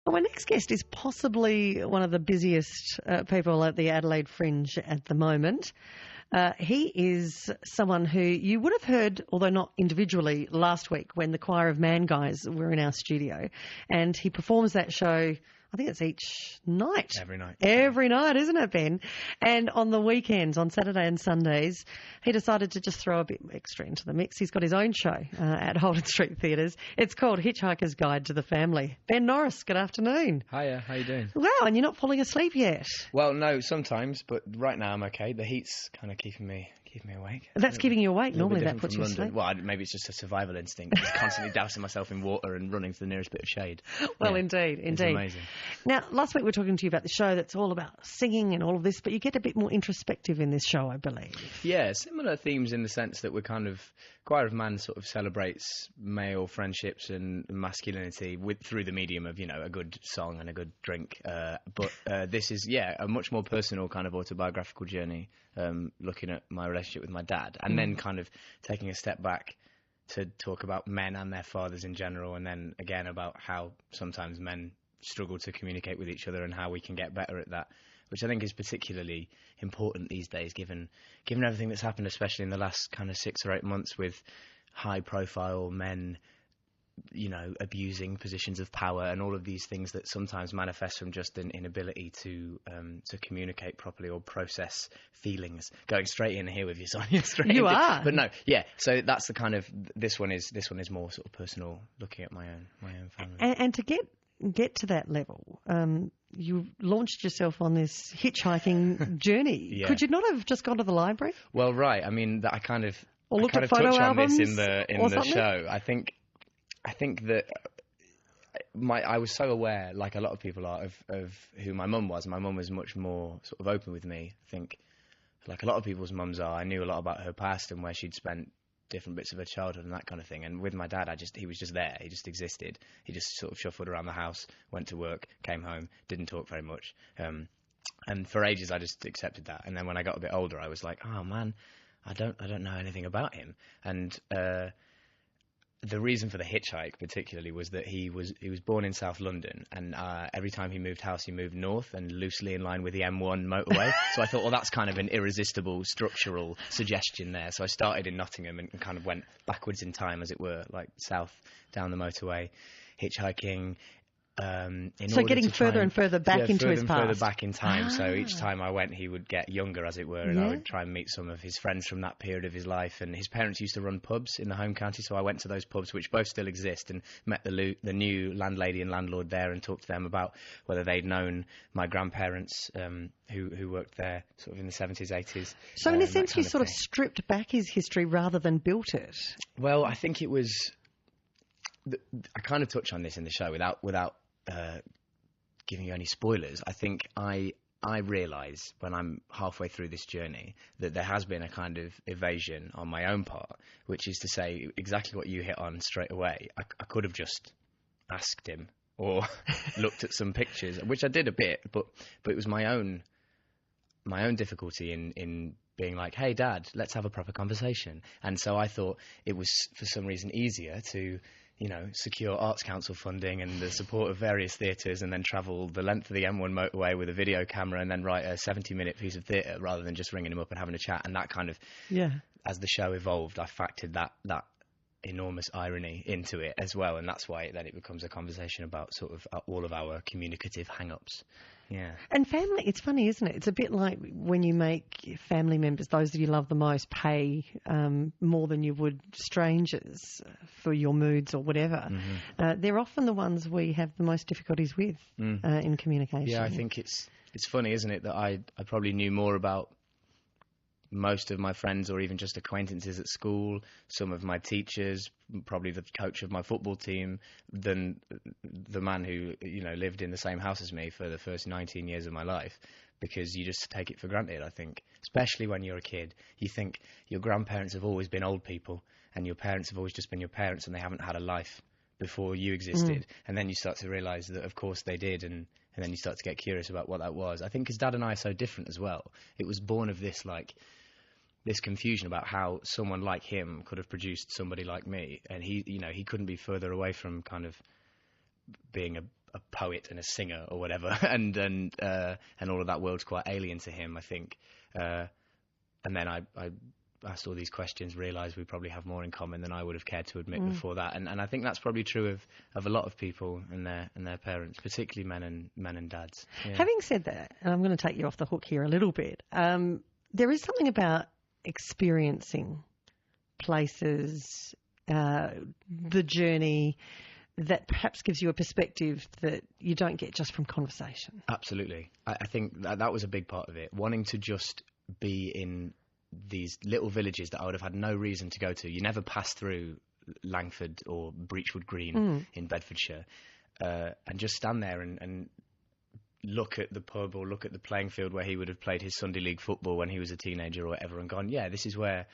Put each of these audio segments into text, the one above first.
Well, my next guest is possibly one of the busiest people at the Adelaide Fringe at the moment. He is someone who you would have heard, although not individually, last week when the Choir of Man guys were in our studio. And he performs that show, I think it's each night. Every night. Every night, isn't it, Ben? And on the weekends, on Saturday and Sundays, he decided to just throw a bit extra into the mix. He's got his own show at Holden Street Theatre. It's called Hitchhiker's Guide to the Family. Ben Norris, good afternoon. Hiya, how you doing? Wow, and you're not falling asleep yet. Well, no, sometimes, but right now I'm okay. The heat's kind of keeping me awake. That's keeping you awake. Normally that puts you asleep. Well, maybe it's just a survival instinct. Just constantly dousing myself in water and running to the nearest bit of shade. Well, yeah, indeed. It's amazing. Now, last week we were talking to you about the show that's all about singing and all of this, but you get a bit more introspective in this show, I believe. Yeah, similar themes in the sense that we're kind of... Choir of Man sort of celebrates male friendships and masculinity through the medium of, a good song and a good drink. But this is, a much more personal kind of autobiographical journey, looking at my relationship with my dad, and then kind of taking a step back to talk about men and their fathers in general, and then again about how sometimes men struggle to communicate with each other and how we can get better at that, which I think is particularly important these days, given everything that's happened, especially in the last kind of 6 or 8 months with high-profile men, abusing positions of power and all of these things that sometimes manifest from just an inability to communicate properly or process feelings. Going straight in here with you, Sonya. You are. But no, yeah. So that's the kind of this one is more sort of personal, looking at my own family. And to get to that level, you launched yourself on this hitchhiking journey. Yeah. Could you not have just gone to the library? Well, right. I mean, I kind of touch on this in the show. I think that I was so aware, like a lot of people are, of who my mum was. My mum was much more sort of open with me. I think, like a lot of people's mums are. I knew a lot about her past and where she'd spent different bits of her childhood and that kind of thing. And with my dad, he was just there. He just existed. He just sort of shuffled around the house, went to work, came home, didn't talk very much. And for ages, I just accepted that. And then when I got a bit older, I was like, oh man, I don't know anything about him. And the reason for the hitchhike particularly was that he was born in South London, and every time he moved house, he moved north and loosely in line with the M1 motorway. So I thought, well, that's kind of an irresistible structural suggestion there. So I started in Nottingham and kind of went backwards in time, as it were, like south down the motorway, hitchhiking. So getting further and further back into his past. Further back in time. So each time I went, he would get younger, as it were, and I would try and meet some of his friends from that period of his life. And his parents used to run pubs in the home county, so I went to those pubs, which both still exist, and met the new landlady and landlord there and talked to them about whether they'd known my grandparents who worked there sort of in the 70s, 80s. So in a sense, you sort of stripped back his history rather than built it. Well, I think it was... I kind of touch on this in the show without giving you any spoilers. I think I realise when I'm halfway through this journey that there has been a kind of evasion on my own part, which is to say exactly what you hit on straight away. I could have just asked him or looked at some pictures, which I did a bit, but it was my own difficulty in being like, hey, Dad, let's have a proper conversation. And so I thought it was, for some reason, easier to secure Arts Council funding and the support of various theatres, and then travel the length of the M1 motorway with a video camera and then write a 70-minute piece of theatre rather than just ringing him up and having a chat. And that kind of, as the show evolved, I factored that enormous irony into it as well, and that's why then it becomes a conversation about sort of all of our communicative hang-ups. Yeah. And family, it's funny, isn't it? It's a bit like when you make family members, those that you love the most, pay more than you would strangers for your moods or whatever. Mm-hmm. They're often the ones we have the most difficulties with in communication. Yeah, I think it's funny, isn't it, that I probably knew more about most of my friends or even just acquaintances at school, some of my teachers, probably the coach of my football team, than the man who lived in the same house as me for the first 19 years of my life, because you just take it for granted. I think, especially when you're a kid, you think your grandparents have always been old people and your parents have always just been your parents and they haven't had a life before you existed. And then you start to realise that of course they did, and then you start to get curious about what that was. I think because Dad and I are so different as well, it was born of this this confusion about how someone like him could have produced somebody like me, and he couldn't be further away from kind of being a poet and a singer or whatever, and all of that world's quite alien to him, I think. And then I asked all these questions, realised we probably have more in common than I would have cared to admit before that, and I think that's probably true of a lot of people and their parents, particularly men and dads. Yeah. Having said that, and I'm going to take you off the hook here a little bit, there is something about experiencing places, the journey, that perhaps gives you a perspective that you don't get just from conversation. Absolutely. I think that was a big part of it, wanting to just be in these little villages that I would have had no reason to go to. You never pass through Langford or Breachwood Green in Bedfordshire, and just stand there and look at the pub or look at the playing field where he would have played his Sunday League football when he was a teenager or whatever, and gone, yeah, this is where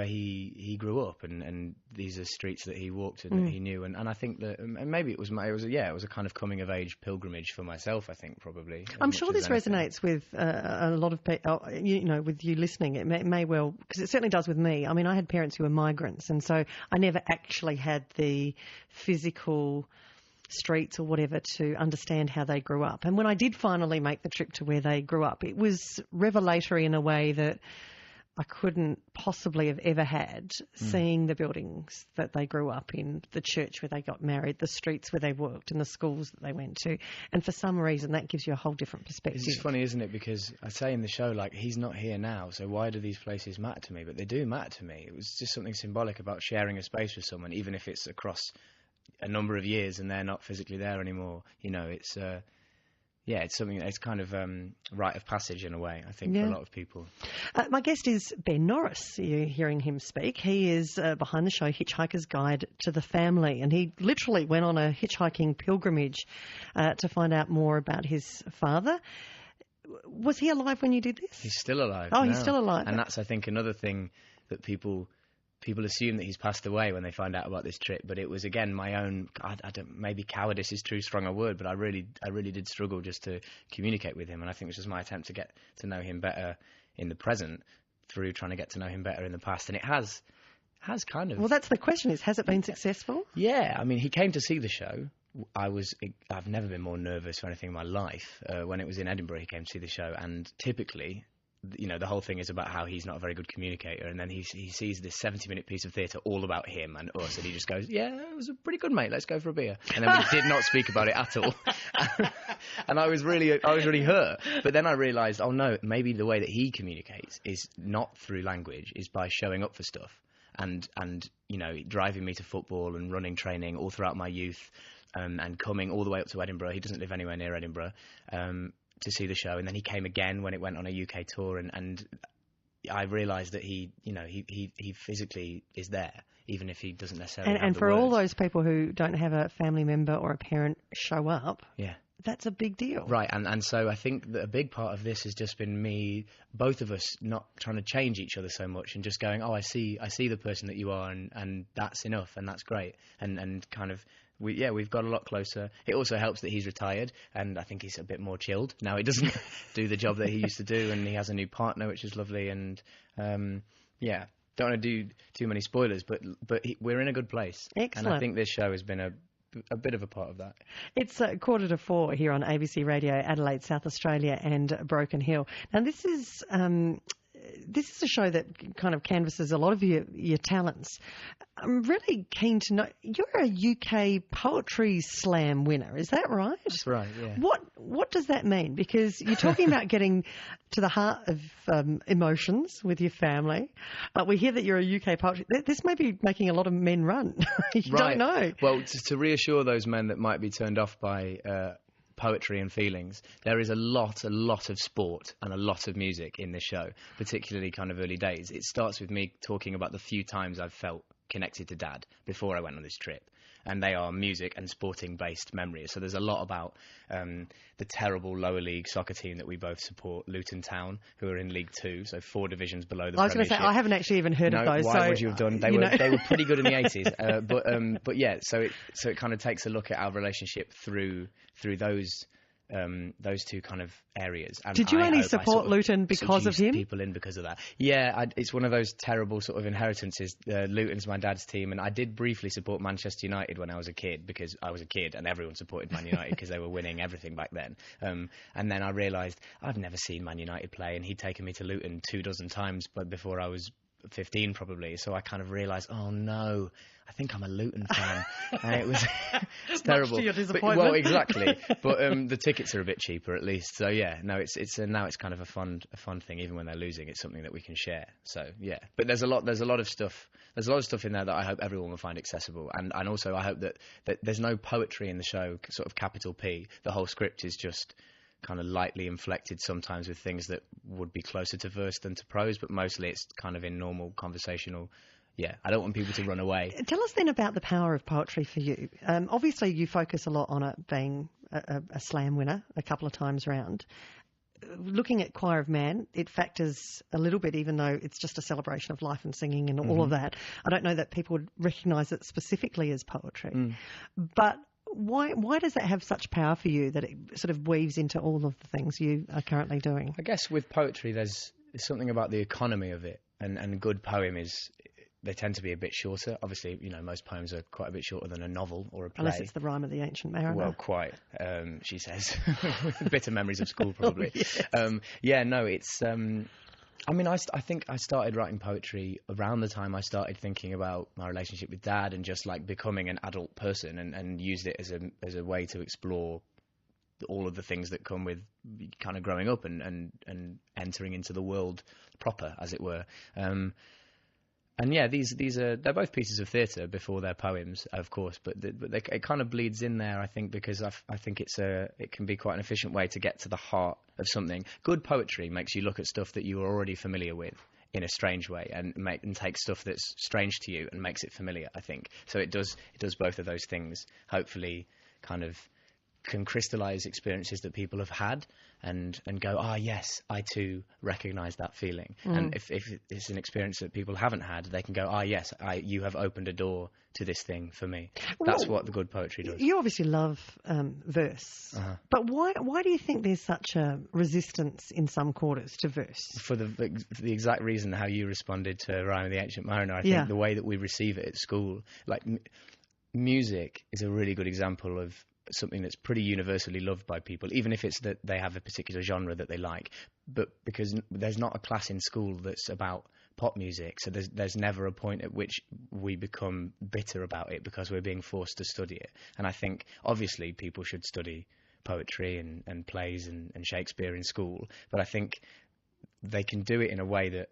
he grew up, and these are streets that he walked and that he knew, and I think that, and maybe it was a kind of coming of age pilgrimage for myself, I think, probably. I'm sure this resonates with a lot of people, with you listening. It may well, because it certainly does with me. I mean, I had parents who were migrants, and so I never actually had the physical streets or whatever to understand how they grew up. And when I did finally make the trip to where they grew up, it was revelatory in a way that I couldn't possibly have ever had, seeing the buildings that they grew up in, the church where they got married, the streets where they worked, and the schools that they went to. And for some reason, that gives you a whole different perspective. It's funny, isn't it? Because I say in the show, like, he's not here now, so why do these places matter to me? But they do matter to me. It was just something symbolic about sharing a space with someone, even if it's across a number of years and they're not physically there anymore. It's... it's something. It's kind of rite of passage in a way, I think, for a lot of people. My guest is Ben Norris. You're hearing him speak. He is behind the show Hitchhiker's Guide to the Family, and he literally went on a hitchhiking pilgrimage to find out more about his father. Was he alive when you did this? He's still alive. Oh, now. He's still alive. And that's, I think, another thing that people assume that he's passed away when they find out about this trip, but it was, again, my own, maybe cowardice is too strong a word, but I really did struggle just to communicate with him, and I think it was just my attempt to get to know him better in the present through trying to get to know him better in the past, and it has kind of... Well, that's the question, has it been successful? Yeah, I mean, he came to see the show. I've never been more nervous for anything in my life. When it was in Edinburgh, he came to see the show, and typically... the whole thing is about how he's not a very good communicator, and then he sees this 70-minute piece of theatre all about him and us, and he just goes, yeah, it was a pretty good, mate, let's go for a beer. And then we did not speak about it at all. And I was really hurt. But then I realised, oh no, maybe the way that he communicates is not through language, is by showing up for stuff. And driving me to football and running training all throughout my youth, and coming all the way up to Edinburgh. He doesn't live anywhere near Edinburgh. To see the show, and then he came again when it went on a UK tour, and I realised that he physically is there, even if he doesn't necessarily have and the for words. all those people who don't have a family member or a parent show up, that's a big deal. Right, and so I think that a big part of this has just been me, both of us, not trying to change each other so much, and just going, oh, I see the person that you are, and that's enough, and that's great, and kind of... We've got a lot closer. It also helps that he's retired, and I think he's a bit more chilled now. He doesn't do the job that he used to do, and he has a new partner, which is lovely. And don't want to do too many spoilers, but we're in a good place. Excellent. And I think this show has been a bit of a part of that. It's 3:45 here on ABC Radio, Adelaide, South Australia, and Broken Hill. Now, this is a show that kind of canvasses a lot of your talents. I'm really keen to know, you're a UK Poetry Slam winner, is that right? That's right, yeah. What does that mean? Because you're talking about getting to the heart of emotions with your family. We hear that you're a UK poetry... This may be making a lot of men run. You right. don't know. Well, to reassure those men that might be turned off by... poetry and feelings, there is a lot of sport and a lot of music in this show, particularly kind of early days. It starts with me talking about the few times I've felt connected to Dad before I went on this trip, and they are music and sporting based memories. So there's a lot about the terrible lower league soccer team that we both support, Luton Town, who are in League 2, so 4 divisions below the Premiership. I was going to say, I haven't actually even heard of those. Why would you have done? They were pretty good in the 80s, but yeah, so it kind of takes a look at our relationship through those those two kind of areas. And did you only support Luton because of him? People in because of that. Yeah, it's one of those terrible sort of inheritances. Luton's my dad's team, and I did briefly support Manchester United when I was a kid, because I was a kid and everyone supported Man United because they were winning everything back then. And then I realised I'd never seen Man United play, and he'd taken me to Luton 24 times, but before I was 15 probably, so I kind of realised, oh no, I think I'm a Luton fan, and it was it's terrible. Much to your disappointment. Well, exactly. But the tickets are a bit cheaper at least. So yeah, no, it's now it's kind of a fun thing. Even when they're losing, it's something that we can share. So yeah, but there's a lot of stuff in there that I hope everyone will find accessible, and also I hope that there's no poetry in the show, sort of capital P. The whole script is just kind of lightly inflected sometimes with things that would be closer to verse than to prose, but mostly it's kind of in normal conversational. Yeah, I don't want people to run away. Tell us then about the power of poetry for you. Obviously, you focus a lot on it being a slam winner a couple of times round. Looking at Choir of Man, it factors a little bit, even though it's just a celebration of life and singing and all of that. I don't know that people would recognise it specifically as poetry. But why does that have such power for you that it sort of weaves into all of the things you are currently doing? I guess with poetry, there's something about the economy of it, and good poem is. They tend to be a bit shorter. Obviously, most poems are quite a bit shorter than a novel or a play. Unless it's the Rime of the Ancient Mariner. Well, quite, she says. Bitter memories of school, probably. Oh, yes. I think I started writing poetry around the time I started thinking about my relationship with Dad and just like becoming an adult person, and used it as a way to explore all of the things that come with kind of growing up and entering into the world proper, as it were. And yeah, they're both pieces of theatre before they're poems, of course, but it kind of bleeds in there, I think, because I think it can be quite an efficient way to get to the heart of something. Good poetry makes you look at stuff that you are already familiar with in a strange way, and take stuff that's strange to you and makes it familiar, I think. So it does both of those things. Hopefully, kind of can crystallise experiences that people have had and go, yes, I too recognise that feeling. And if it's an experience that people haven't had, they can go, yes, you have opened a door to this thing for me. That's what the good poetry does. You obviously love verse, but why do you think there's such a resistance in some quarters to verse? For the exact reason how you responded to Rime of the Ancient Mariner. I think the way that we receive it at school, like music is a really good example of something that's pretty universally loved by people, even if it's that they have a particular genre that they like. But because there's not a class in school that's about pop music, so there's never a point at which we become bitter about it because we're being forced to study it. And I think obviously people should study poetry and plays and Shakespeare in school, but I think they can do it in a way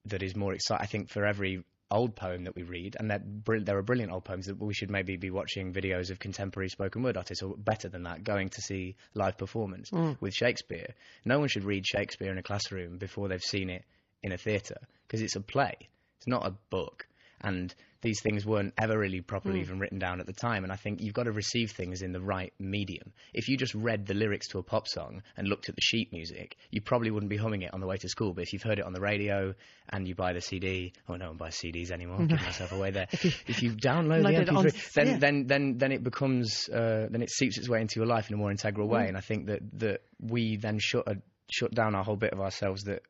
that is more exciting. I think for every old poem that we read, and there are brilliant old poems, that we should maybe be watching videos of contemporary spoken word artists, or better than that, going to see live performance. With Shakespeare, no one should read Shakespeare in a classroom before they've seen it in a theatre, because it's a play, it's not a book, and these things weren't ever really properly even written down at the time. And I think you've got to receive things in the right medium. If you just read the lyrics to a pop song and looked at the sheet music, you probably wouldn't be humming it on the way to school. But if you've heard it on the radio and you buy the CD, no one buys CDs anymore, I'm giving myself away there. If you download the MP3, then it becomes, then it seeps its way into your life in a more integral way. And I think that we then shut down a whole bit of ourselves that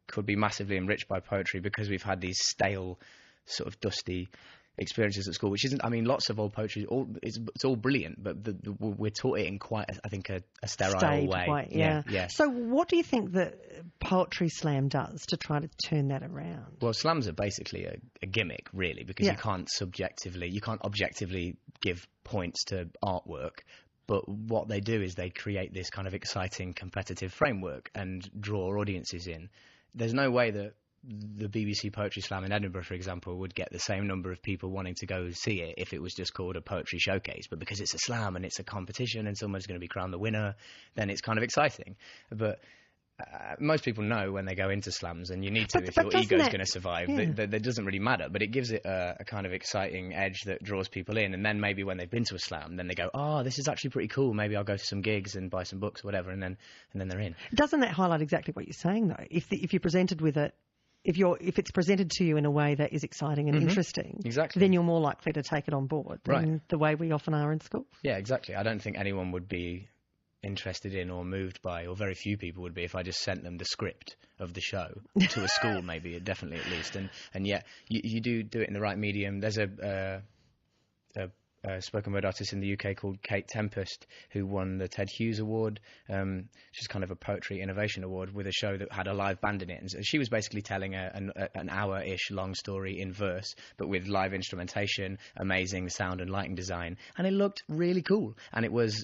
could be massively enriched by poetry, because we've had these stale, sort of dusty experiences at school, which isn't, lots of old poetry, it's all brilliant, but we're taught it in quite, I think, a sterile way. Yeah. So what do you think that Poetry Slam does to try to turn that around? Well, slams are basically a gimmick, really, because you can't objectively give points to artwork. But what they do is they create this kind of exciting competitive framework and draw audiences in. There's no way that the BBC Poetry Slam in Edinburgh, for example, would get the same number of people wanting to go see it if it was just called a poetry showcase. But because it's a slam and it's a competition and someone's going to be crowned the winner, then it's kind of exciting. But most people know when they go into slams, and you need to if your ego's going to survive, that doesn't really matter. But it gives it a kind of exciting edge that draws people in. And then maybe when they've been to a slam, then they go, this is actually pretty cool. Maybe I'll go to some gigs and buy some books or whatever, and then they're in. Doesn't that highlight exactly what you're saying, though? If you're presented with it, if it's presented to you in a way that is exciting and interesting, then you're more likely to take it on board than the way we often are in school. Yeah, exactly. I don't think anyone would be interested in or moved by, or very few people would be, if I just sent them the script of the show to a school, maybe, definitely at least. And yet, you do it in the right medium. There's a spoken word artist in the UK called Kate Tempest, who won the Ted Hughes Award, which is kind of a poetry innovation award, with a show that had a live band in it. And she was basically telling an hour-ish long story in verse, but with live instrumentation, amazing sound and lighting design, and it looked really cool. And it was,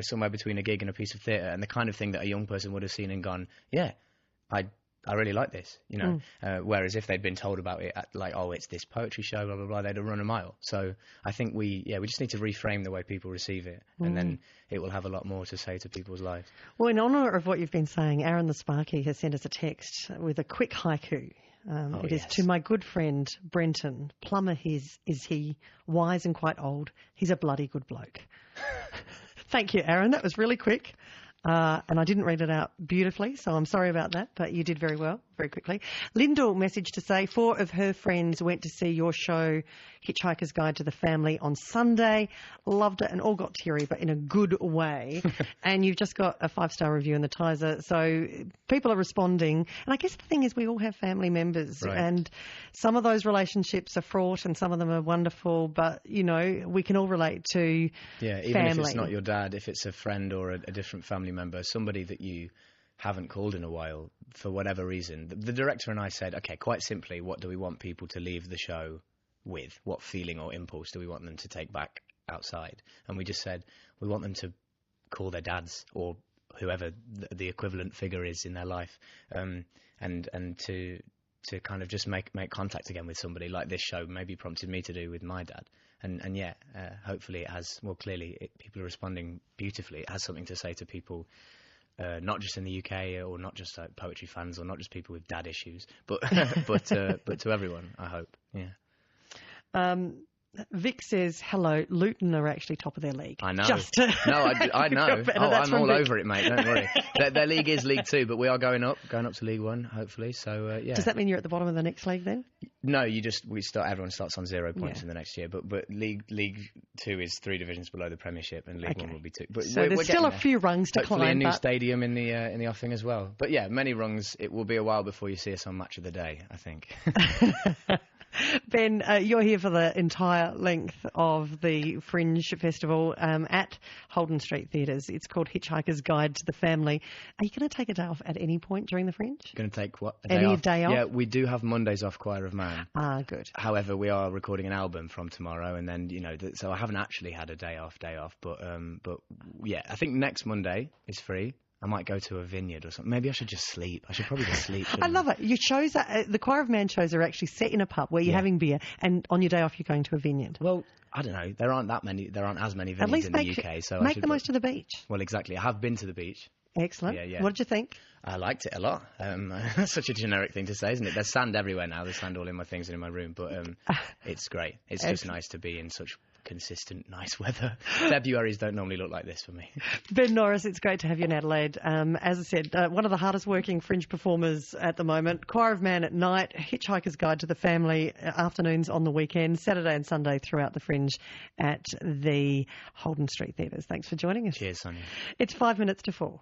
somewhere between a gig and a piece of theatre, and the kind of thing that a young person would have seen and gone, yeah, I really like this, whereas if they'd been told about it it's this poetry show, blah, blah, blah, they'd have run a mile. So I think we just need to reframe the way people receive it, and then it will have a lot more to say to people's lives. Well, in honour of what you've been saying, Aaron the Sparky has sent us a text with a quick haiku. It is to my good friend Brenton. Plumber is he, wise and quite old. He's a bloody good bloke. Thank you, Aaron. That was really quick. And I didn't read it out beautifully, so I'm sorry about that, but you did very well, very quickly. Lyndall messaged to say 4 of her friends went to see your show, Hitchhiker's Guide to the Family, on Sunday. Loved it and all got teary, but in a good way. And you've just got a 5-star review in the Tizer, so people are responding. And I guess the thing is we all have family members, right, and some of those relationships are fraught and some of them are wonderful, but, we can all relate to even family. If it's not your dad, if it's a friend or a different family member, somebody that you haven't called in a while for whatever reason. The director and I said, okay, quite simply, what do we want people to leave the show with? What feeling or impulse do we want them to take back outside? And we just said, we want them to call their dads or whoever the equivalent figure is in their life, and to kind of just make contact again with somebody, like this show maybe prompted me to do with my dad. And hopefully it has, clearly people are responding beautifully. It has something to say to people, not just in the UK, or not just poetry fans, or not just people with dad issues, but but to everyone, I hope. Yeah. Vic says, hello, Luton are actually top of their league. I know. I know. I'm all over it, mate. Don't worry. Their league is League 2, but we are going up to League 1, hopefully. So, yeah. Does that mean you're at the bottom of the next league then? No, everyone starts on 0 points in the next year. But League 2 is 3 divisions below the Premiership, and League 1 will be 2. But so there's still a few rungs to climb. Hopefully a new stadium in the offing as well. But yeah, many rungs. It will be a while before you see us on Match of the Day, I think. Ben, you're here for the entire length of the Fringe Festival at Holden Street Theatres. It's called Hitchhiker's Guide to the Family. Are you going to take a day off at any point during the Fringe? Going to take what? Any day off? Yeah, we do have Mondays off, Choir of Man. Ah, good. However, we are recording an album from tomorrow, and then, so I haven't actually had a day off, but yeah, I think next Monday is free. I might go to a vineyard or something. Maybe I should just sleep. I should probably just sleep. I love it. Your shows, the Choir of Man shows are actually set in a pub where you're having beer, and on your day off you're going to a vineyard. Well, I don't know. There aren't as many vineyards in the UK. So make the most of the beach. Well, exactly. I have been to the beach. Excellent. Yeah. What did you think? I liked it a lot. That's such a generic thing to say, isn't it? There's sand everywhere now. There's sand all in my things and in my room, but it's great. It's just nice to be in such consistent, nice weather. Februaries don't normally look like this for me. Ben Norris, it's great to have you in Adelaide. As I said, one of the hardest working Fringe performers at the moment. Choir of Man at night, Hitchhiker's Guide to the Family, afternoons on the weekend, Saturday and Sunday throughout the Fringe at the Holden Street Theatres. Thanks for joining us. Cheers, Sonya. It's 5 minutes to 4.